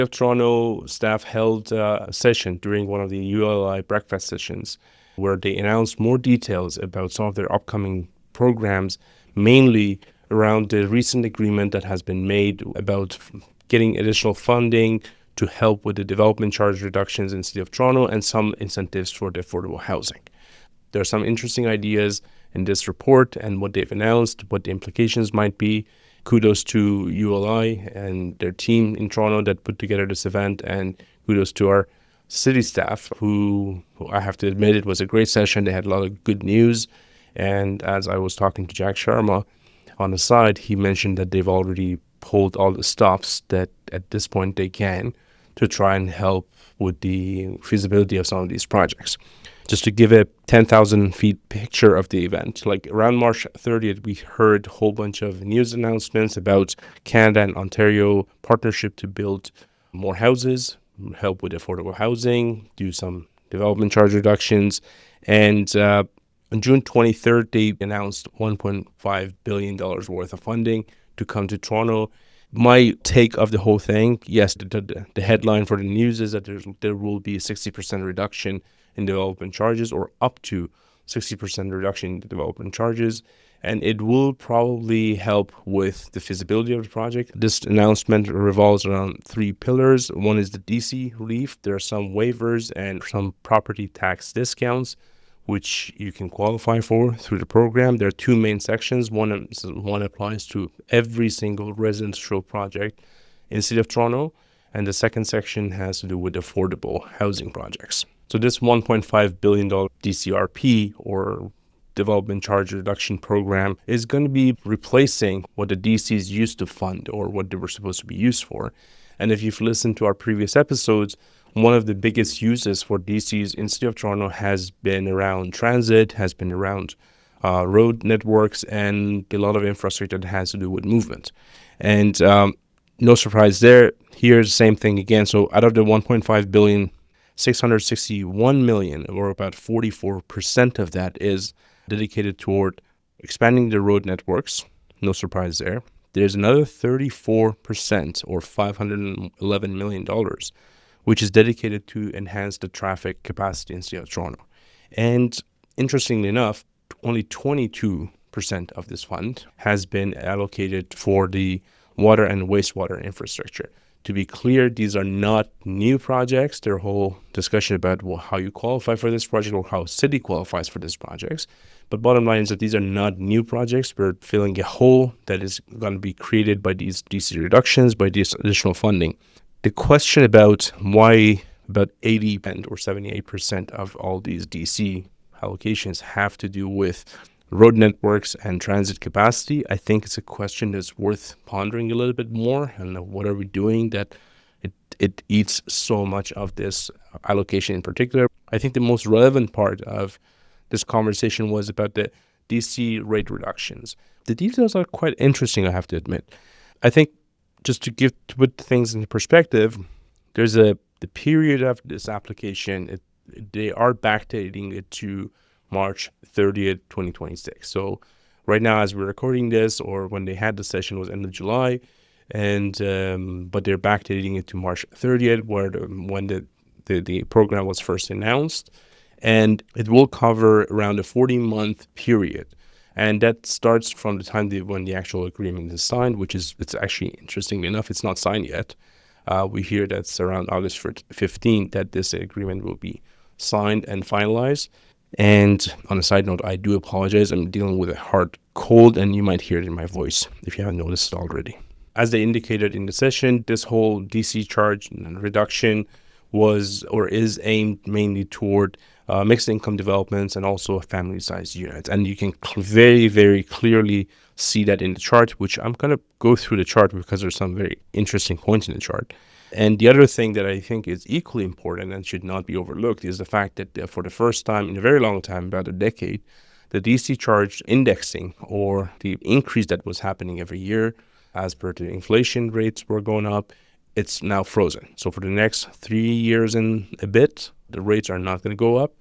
of Toronto staff held a session during one of the ULI breakfast sessions where they announced more details about some of their upcoming programs, mainly around the recent agreement that has been made about getting additional funding to help with the development charge reductions in the City of Toronto and some incentives for the affordable housing. There are some interesting ideas in this report and what they've announced, what the implications might be. Kudos to ULI and their team in Toronto that put together this event, and kudos to our city staff who I have to admit it was a great session. They had a lot of good news. And as I was talking to Jack Sharma on the side, he mentioned that they've already pulled all the stops that at this point they can to try and help with the feasibility of some of these projects. Just to give a 10,000 feet picture of the event, like around March 30th, we heard a whole bunch of news announcements about Canada and Ontario partnership to build more houses, help with affordable housing, do some development charge reductions. And on June 23rd, they announced $1.5 billion worth of funding to come to Toronto. My take of the whole thing, yes, the headline for the news is that there will be a 60% reduction in development charges, or up to 60% reduction in the development charges, and it will probably help with the feasibility of the project. This announcement revolves around three pillars. One is the DC relief. There are some waivers and some property tax discounts which you can qualify for through the program. There are two main sections. One applies to every single residential project in the City of Toronto, and the second section has to do with affordable housing projects. So this $1.5 billion DCRP, or Development Charge Reduction Program, is going to be replacing what the DCs used to fund or what they were supposed to be used for. And if you've listened to our previous episodes, one of the biggest uses for DCs in the City of Toronto has been around transit, has been around road networks, and a lot of infrastructure that has to do with movement. And no surprise there. Here's the same thing again. So out of the $1.5 billion, 661 million, or about 44% of that, is dedicated toward expanding the road networks. No surprise there. There's another 34%, or $511 million, which is dedicated to enhance the traffic capacity in the City of Toronto. And interestingly enough, only 22% of this fund has been allocated for the water and wastewater infrastructure. To be clear, these are not new projects. There's a whole discussion about how you qualify for this project or how city qualifies for these projects. But bottom line is that these are not new projects. We're filling a hole that is going to be created by these DC reductions, by this additional funding. The question about why about 80 or 78% of all these DC allocations have to do with road networks and transit capacity, I think it's a question that's worth pondering a little bit more. And what are we doing that it eats so much of this allocation in particular? I think the most relevant part of this conversation was about the DC rate reductions. The details are quite interesting, I have to admit. I think just to put things into perspective, there's the period of this application. They are backdating it to March 30th, 2026. So right now, as we're recording this, or when they had the session, was end of July, and but they're backdating it to March 30th, when the program was first announced, and it will cover around a 40-month period. And that starts from the time when the actual agreement is signed, it's actually, interestingly enough, it's not signed yet. We hear that's around August 15th that this agreement will be signed and finalized. And on a side note, I do apologize. I'm dealing with a hard cold, and you might hear it in my voice if you haven't noticed it already. As they indicated in the session, this whole DC charge reduction was or is aimed mainly toward mixed income developments and also family-sized units. And you can very, very clearly see that in the chart, which I'm going to go through the chart because there's some very interesting points in the chart. And the other thing that I think is equally important and should not be overlooked is the fact that for the first time in a very long time, about a decade, the DC charge indexing, or the increase that was happening every year as per the inflation rates were going up, it's now frozen. So for the next 3 years and a bit, the rates are not going to go up.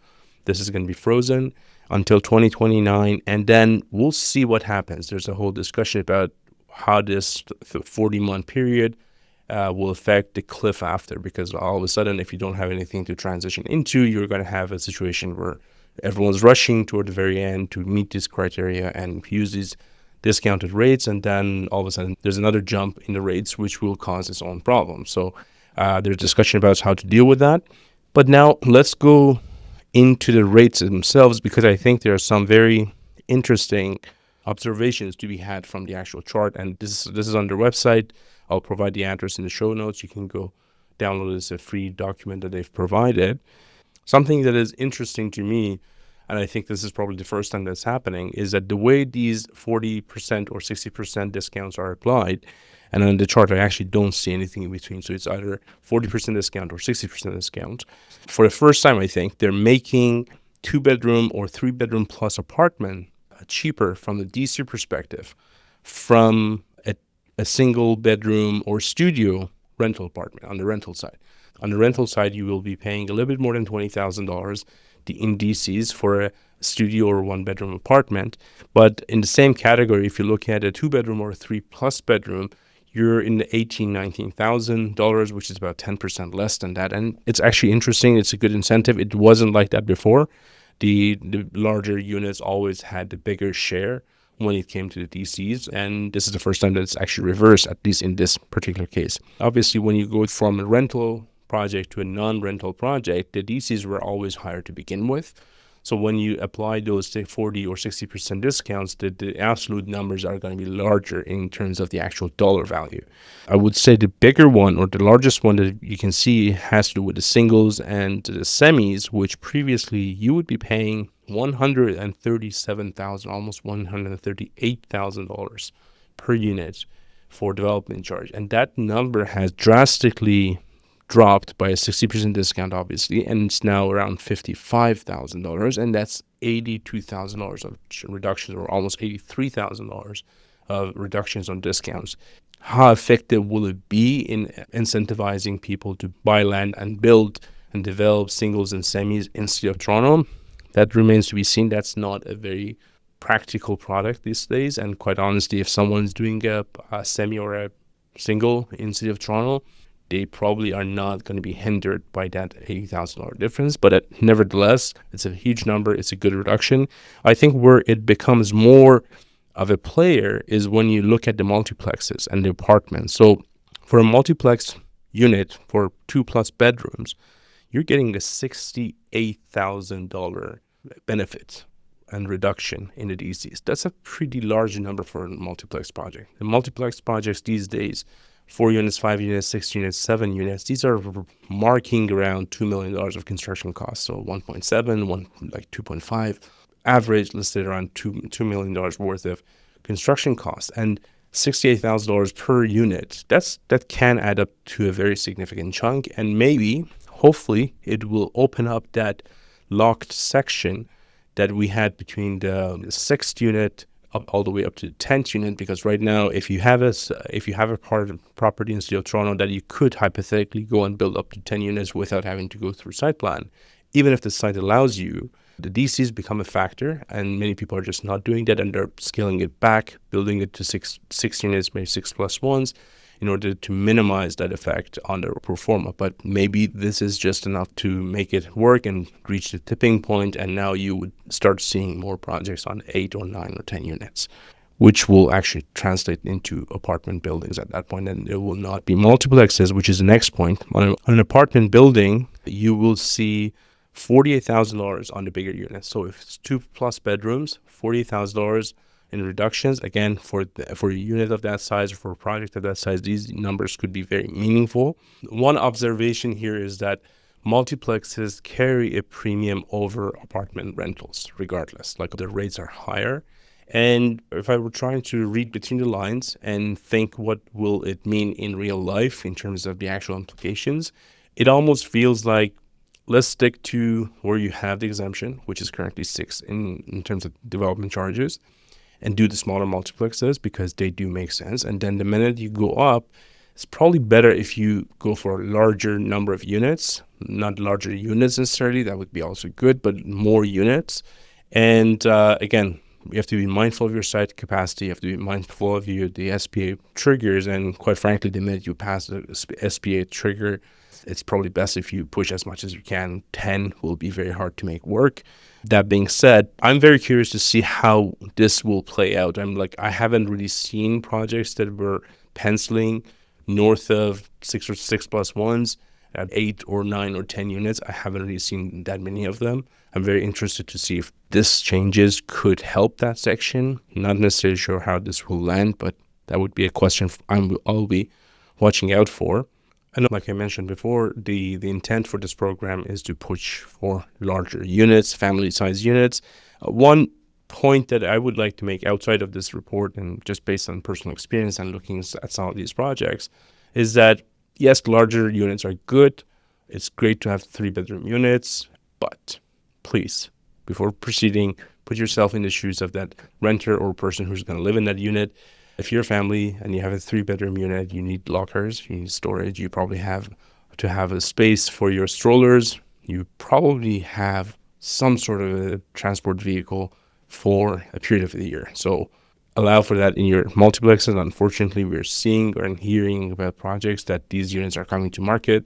This is going to be frozen until 2029, and then we'll see what happens. There's a whole discussion about how this 40-month period will affect the cliff after, because all of a sudden, if you don't have anything to transition into, you're going to have a situation where everyone's rushing toward the very end to meet this criteria and use these discounted rates, and then all of a sudden there's another jump in the rates, which will cause its own problem. So there's discussion about how to deal with that. But now let's go into the rates themselves, because I think there are some very interesting observations to be had from the actual chart. And this is on their website. I'll provide the address in the show notes. You can go download this, a free document that they've provided. Something that is interesting to me, and I think this is probably the first time that's happening, is that the way these 40% or 60% discounts are applied, and on the chart I actually don't see anything in between. So it's either 40% discount or 60% discount. For the first time, I think they're making 2-bedroom or 3-bedroom plus apartment cheaper from the DC perspective from a single bedroom or studio rental apartment on the rental side. On the rental side, you will be paying a little bit more than $20,000 in DCs for a studio or 1-bedroom apartment. But in the same category, if you look at a 2-bedroom or a 3+ bedroom, you're in the $18,000, $19,000, which is about 10% less than that. And it's actually interesting. It's a good incentive. It wasn't like that before. The larger units always had the bigger share when it came to the DCs, and this is the first time that it's actually reversed, at least in this particular case. Obviously, when you go from a rental project to a non-rental project, the DCs were always higher to begin with. So when you apply those 40 or 60% discounts, the absolute numbers are going to be larger in terms of the actual dollar value. I would say the bigger one, or the largest one that you can see, has to do with the singles and the semis, which previously you would be paying $137,000, almost $138,000 per unit for development charge. And that number has drastically dropped by a 60% discount, obviously, and it's now around $55,000, and that's $82,000 of reductions, or almost $83,000 of reductions on discounts. How effective will it be in incentivizing people to buy land and build and develop singles and semis in the city of Toronto? That remains to be seen. That's not a very practical product these days, and quite honestly, if someone's doing a semi or a single in the city of Toronto, they probably are not going to be hindered by that $80,000 difference. But nevertheless, it's a huge number. It's a good reduction. I think where it becomes more of a player is when you look at the multiplexes and the apartments. So for a multiplex unit for 2+ bedrooms, you're getting a $68,000 benefit and reduction in the DCs. That's a pretty large number for a multiplex project. The multiplex projects these days, 4 units, 5 units, 6 units, 7 units, these are marking around $2 million of construction costs. So 1.7, like 2.5, average listed around $2 million worth of construction costs. And $68,000 per unit, that can add up to a very significant chunk. And maybe, hopefully, it will open up that locked section that we had between the 6th unit up all the way up to the 10th unit, because right now, if you have a part of property in the city of Toronto that you could hypothetically go and build up to 10 units without having to go through site plan, even if the site allows you, the DCs become a factor, and many people are just not doing that, and they're scaling it back, building it to six units, maybe 6+1s, in order to minimize that effect on their pro forma. But maybe this is just enough to make it work and reach the tipping point, and now you would start seeing more projects on 8 or 9 or 10 units, which will actually translate into apartment buildings at that point, and it will not be multiplexes, which is the next point. On an apartment building, you will see $48,000 on the bigger units. So if it's 2+ bedrooms, $48,000 in reductions. Again, for a unit of that size or for a project of that size, these numbers could be very meaningful. One observation here is that multiplexes carry a premium over apartment rentals, regardless. Like, the rates are higher. And if I were trying to read between the lines and think what will it mean in real life in terms of the actual implications, it almost feels like, let's stick to where you have the exemption, which is currently 6 in terms of development charges, and do the smaller multiplexes because they do make sense. And then the minute you go up, it's probably better if you go for a larger number of units, not larger units necessarily, that would be also good, but more units. And again, You have to be mindful of your site capacity. You have to be mindful of the SPA triggers. And quite frankly, the minute you pass the SPA trigger, it's probably best if you push as much as you can. 10 will be very hard to make work. That being said, I'm very curious to see how this will play out. I haven't really seen projects that were penciling north of 6+1s at 8 or 9 or 10 units. I haven't really seen that many of them. I'm very interested to see if this changes could help that section. Not necessarily sure how this will land, but that would be a question I'll be watching out for. And like I mentioned before, the intent for this program is to push for larger units, family-size units. One point that I would like to make outside of this report, and just based on personal experience and looking at some of these projects, is that yes, larger units are good. It's great to have 3-bedroom units, but please, before proceeding, put yourself in the shoes of that renter or person who's going to live in that unit. If you're a family and you have a 3-bedroom unit, you need lockers, you need storage, you probably have to have a space for your strollers. You probably have some sort of a transport vehicle for a period of the year. So allow for that in your multiplexes. Unfortunately, we're seeing or hearing about projects that these units are coming to market,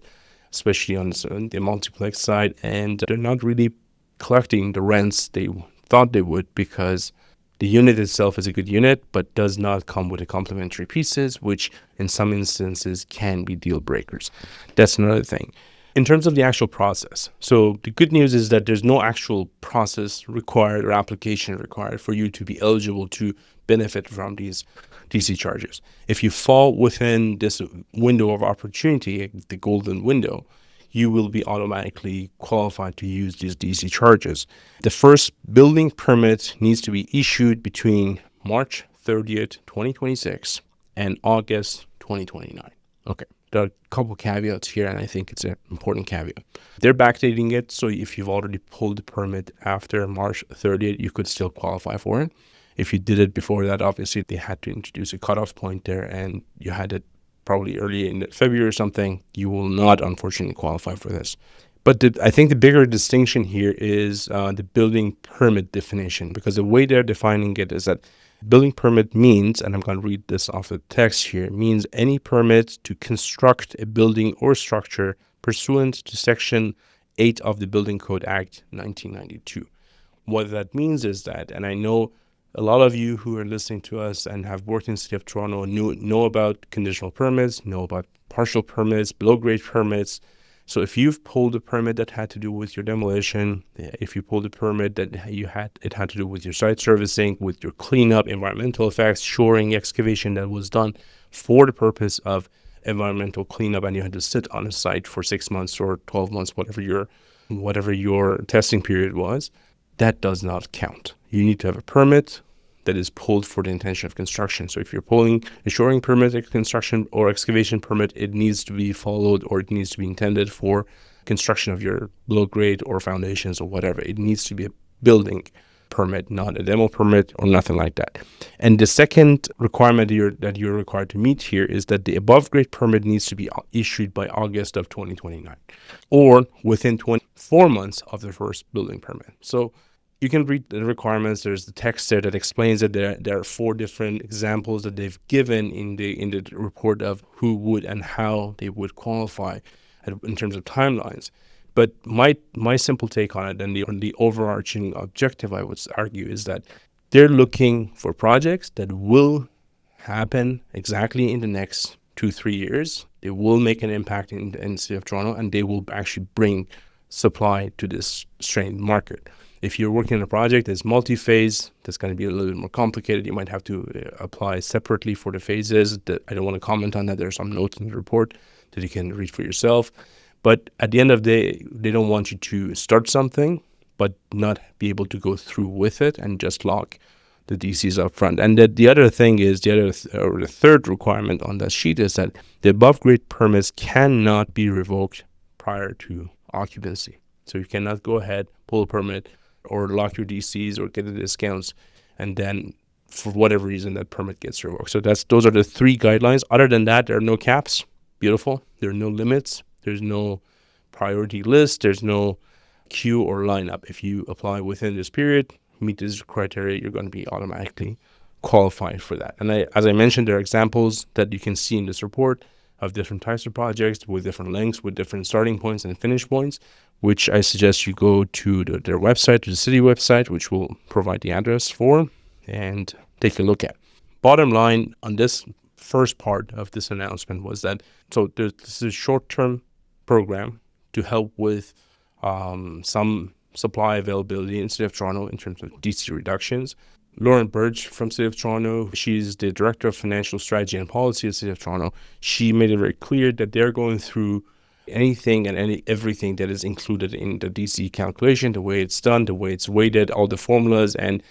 especially on the multiplex side, and they're not really collecting the rents they thought they would, because the unit itself is a good unit, but does not come with the complementary pieces, which in some instances can be deal breakers. That's another thing. In terms of the actual process, so the good news is that there's no actual process required or application required for you to be eligible to benefit from these DC charges. If you fall within this window of opportunity, the golden window, you will be automatically qualified to use these DC charges. The first building permit needs to be issued between March 30th, 2026 and August 2029. Okay, there are a couple caveats here, and I think it's an important caveat. They're backdating it, so if you've already pulled the permit after March 30th, you could still qualify for it. If you did it before that, obviously they had to introduce a cutoff point there, and you had it probably early in February or something, you will not, unfortunately, qualify for this. But I think the bigger distinction here is the building permit definition, because the way they're defining it is that building permit means, and I'm going to read this off the text here, means any permit to construct a building or structure pursuant to Section 8 of the Building Code Act 1992. What that means is that, and I know a lot of you who are listening to us and have worked in the city of Toronto know about conditional permits, know about partial permits, below-grade permits. So if you've pulled a permit that had to do with your demolition, if you pulled a permit that it had to do with your site servicing, with your cleanup, environmental effects, shoring, excavation that was done for the purpose of environmental cleanup, and you had to sit on a site for 6 months or 12 months, whatever your testing period was, that does not count. You need to have a permit that is pulled for the intention of construction. So if you're pulling a shoring permit, a construction or excavation permit, it needs to be followed, or it needs to be intended for construction of your below grade or foundations or whatever. It needs to be a building permit, not a demo permit or nothing like that. And the second requirement that you're required to meet here is that the above grade permit needs to be issued by August of 2029, or within 24 months of the first building permit. So you can read the requirements. There's the text there that explains it. There are 4 different examples that they've given in the report of who would and how they would qualify in terms of timelines. But my simple take on it, and the overarching objective, I would argue, is that they're looking for projects that will happen exactly in the next 2-3 years. They will make an impact in the city of Toronto, and they will actually bring supply to this strained market. If you're working on a project that's multi-phase, that's going to be a little bit more complicated. You might have to apply separately for the phases. I don't want to comment on that. There's some notes in the report that you can read for yourself. But at the end of the day, they don't want you to start something but not be able to go through with it and just lock the DCs up front. And the other thing is, the third requirement on that sheet is that the above grade permits cannot be revoked prior to occupancy. So you cannot go ahead, pull a permit, or lock your DCs or get the discounts, and then for whatever reason that permit gets revoked. So those are the 3 guidelines. Other than that, there are no caps. Beautiful. There are no limits. There's no priority list. There's no queue or lineup. If you apply within this period, meet this criteria, you're going to be automatically qualified for that. And as I mentioned, there are examples that you can see in this report of different types of projects with different lengths, with different starting points and finish points, which I suggest you go to their website, to the city website, which will provide the address for, and take a look at. Bottom line on this first part of this announcement was that, so this is a short-term program to help with some supply availability in the City of Toronto in terms of DC reductions. Lauren Burge from City of Toronto, she's the Director of Financial Strategy and Policy at City of Toronto. She made it very clear that they're going through anything and everything that is included in the DC calculation, the way it's done, the way it's weighted, all the formulas, and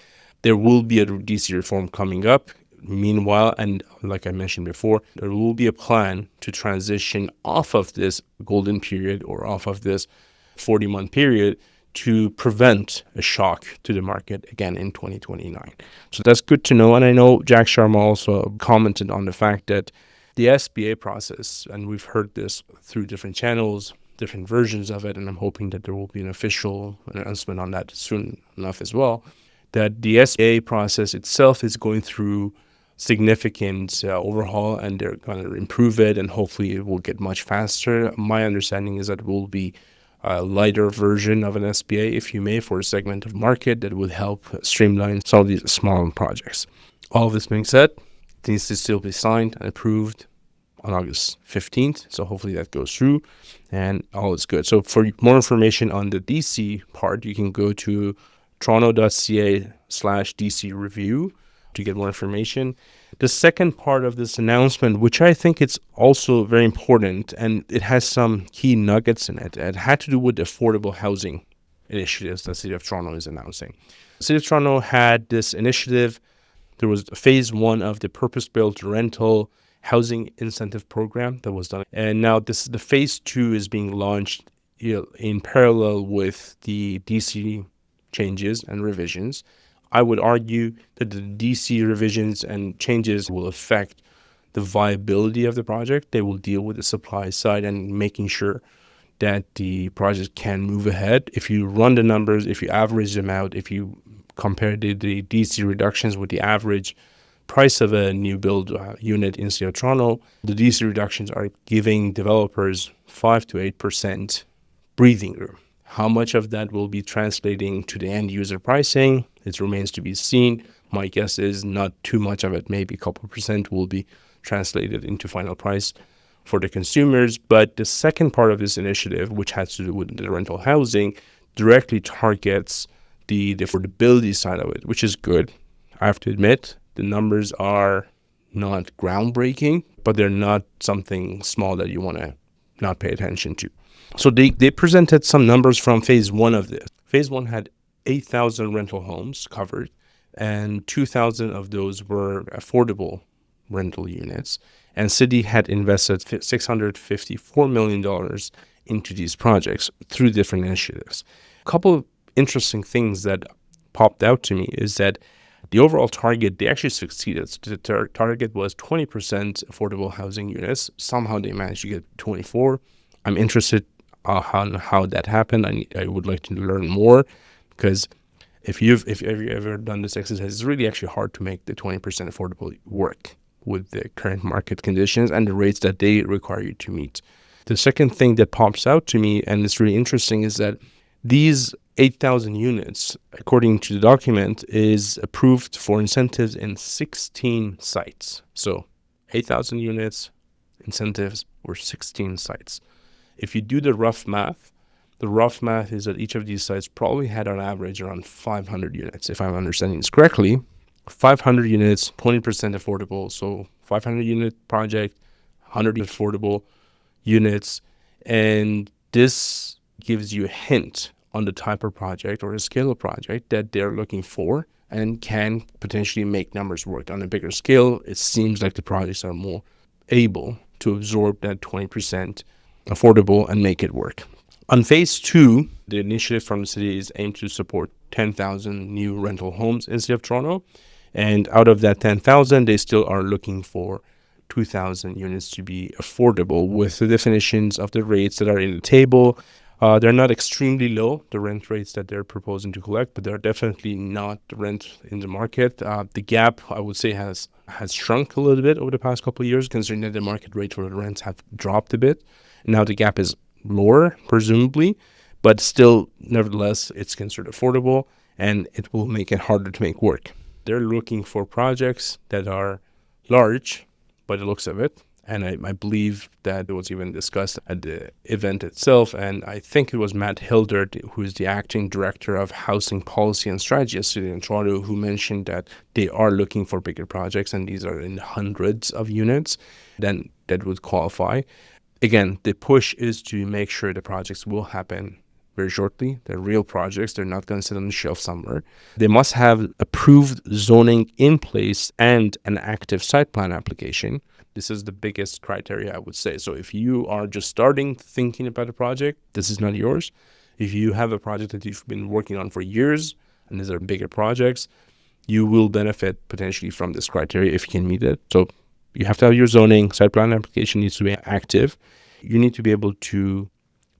there will be a DC reform coming up. Meanwhile, and like I mentioned before, there will be a plan to transition off of this golden period or off of this 40-month period to prevent a shock to the market again in 2029. So that's good to know. And I know Jack Sharma also commented on the fact that the SBA process, and we've heard this through different channels, different versions of it, and I'm hoping that there will be an official announcement on that soon enough as well, that the SBA process itself is going through significant overhaul, and they're going to improve it, and hopefully it will get much faster. My understanding is that it will be a lighter version of an SBA, if you may, for a segment of market that would help streamline some of these small projects. All of this being said, it needs to still be signed and approved on August 15th. So hopefully that goes through and all is good. So for more information on the DC part, you can go to toronto.ca/DC review to get more information. The second part of this announcement, which I think it's also very important, and it has some key nuggets in it, it had to do with affordable housing initiatives that the City of Toronto is announcing. The City of Toronto had this initiative. There was phase one of the purpose-built rental housing incentive program that was done. And now the phase two is being launched in parallel with the DC changes and revisions. I would argue that the DC revisions and changes will affect the viability of the project. They will deal with the supply side and making sure that the project can move ahead. If you run the numbers, if you average them out, if you compare the DC reductions with the average price of a new build unit in City of Toronto, the DC reductions are giving developers 5 to 8% breathing room. How much of that will be translating to the end user pricing? It remains to be seen. My guess is not too much of it, maybe a couple percent will be translated into final price for the consumers. But the second part of this initiative, which has to do with the rental housing, directly targets the affordability side of it, which is good. I have to admit, the numbers are not groundbreaking, but they're not something small that you want to not pay attention to. So they presented some numbers from phase one of this. Phase one had 8,000 rental homes covered, and 2,000 of those were affordable rental units. And City had invested $654 million into these projects through different initiatives. A couple of interesting things that popped out to me is that the overall target, they actually succeeded. So the target was 20% affordable housing units. Somehow they managed to get 24. I'm interested on how that happened. I would like to learn more, because if you've ever done this exercise, it's really actually hard to make the 20% affordable work with the current market conditions and the rates that they require you to meet. The second thing that pops out to me, and it's really interesting, is that these 8,000 units, according to the document, is approved for incentives in 16 sites. So 8,000 units, incentives were 16 sites. If you do the rough math is that each of these sites probably had on average around 500 units, if I'm understanding this correctly. 500 units, 20% affordable. So 500 unit project, 100 affordable units. And this gives you a hint on the type of project or the scale of project that they're looking for and can potentially make numbers work. On a bigger scale, it seems like the projects are more able to absorb that 20% affordable and make it work. On phase two, the initiative from the city is aimed to support 10,000 new rental homes in the city of Toronto. And out of that 10,000, they still are looking for 2,000 units to be affordable with the definitions of the rates that are in the table. They're not extremely low, the rent rates that they're proposing to collect, but they're definitely not the rent in the market. The gap, I would say, has shrunk a little bit over the past couple of years, considering that the market rate for the rents have dropped a bit. Now the gap is lower, presumably, but still, nevertheless, it's considered affordable, and it will make it harder to make work. They're looking for projects that are large by the looks of it. And I believe that it was even discussed at the event itself. And I think it was Matt Hildert, who is the acting director of housing policy and strategy at City in Toronto, who mentioned that they are looking for bigger projects, and these are in hundreds of units then that would qualify. Again, the push is to make sure the projects will happen very shortly. They're real projects. They're not going to sit on the shelf somewhere. They must have approved zoning in place and an active site plan application. This is the biggest criteria, I would say. So if you are just starting thinking about a project, this is not yours. If you have a project that you've been working on for years, and these are bigger projects, you will benefit potentially from this criteria if you can meet it. So you have to have your zoning, site plan application needs to be active. You need to be able to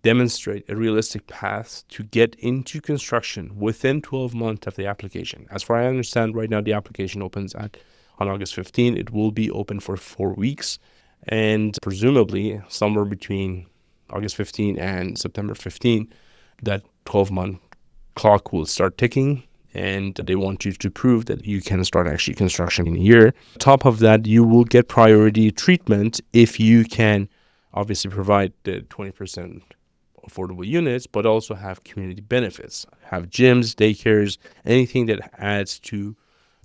demonstrate a realistic path to get into construction within 12 months of the application. As far as I understand, right now the application opens on August 15. It will be open for 4 weeks, and presumably somewhere between August 15 and September 15, that 12-month clock will start ticking, and they want you to prove that you can start actually construction in a year. On top of that, you will get priority treatment if you can obviously provide the 20% affordable units, but also have community benefits, have gyms, daycares, anything that adds to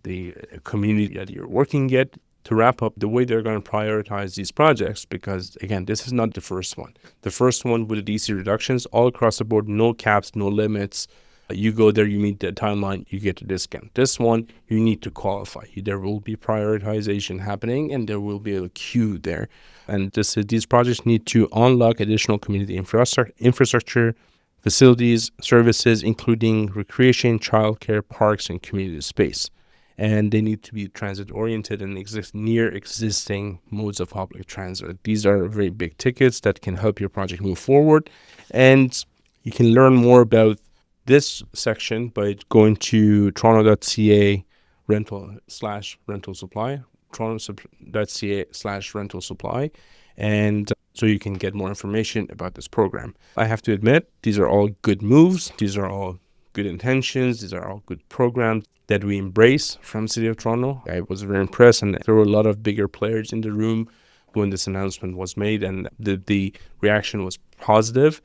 the community that you're working at. To wrap up, the way they're going to prioritize these projects, because again, this is not the first one. The first one with the DC reductions all across the board, no caps, no limits. You go there, you meet the timeline, you get a discount. This one, you need to qualify. There will be prioritization happening, and there will be a queue there. And these projects need to unlock additional community infrastructure, facilities, services, including recreation, childcare, parks, and community space. And they need to be transit-oriented and exist near existing modes of public transit. These are very big tickets that can help your project move forward. And you can learn more about this section by going to toronto.ca rental/rental supply, toronto.ca/rental supply, and so you can get more information about this program. I have to admit, these are all good moves. These are all good intentions. These are all good programs that we embrace from City of Toronto. I was very impressed, and there were a lot of bigger players in the room when this announcement was made, and the reaction was positive.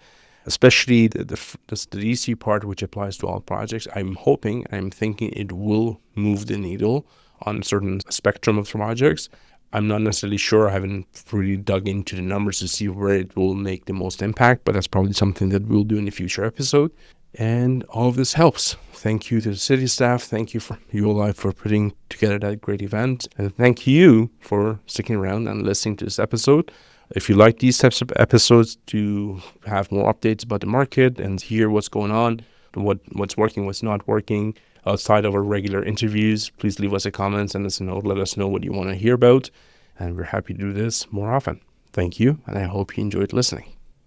Especially the DC part, which applies to all projects. I'm thinking it will move the needle on a certain spectrum of projects. I'm not necessarily sure. I haven't really dug into the numbers to see where it will make the most impact, but that's probably something that we'll do in a future episode. And all of this helps. Thank you to the city staff. Thank you for ULI for putting together that great event. And thank you for sticking around and listening to this episode. If you like these types of episodes to have more updates about the market and hear what's going on, what's working, what's not working outside of our regular interviews, please leave us a comment, send us a note, let us know what you want to hear about. And we're happy to do this more often. Thank you, and I hope you enjoyed listening.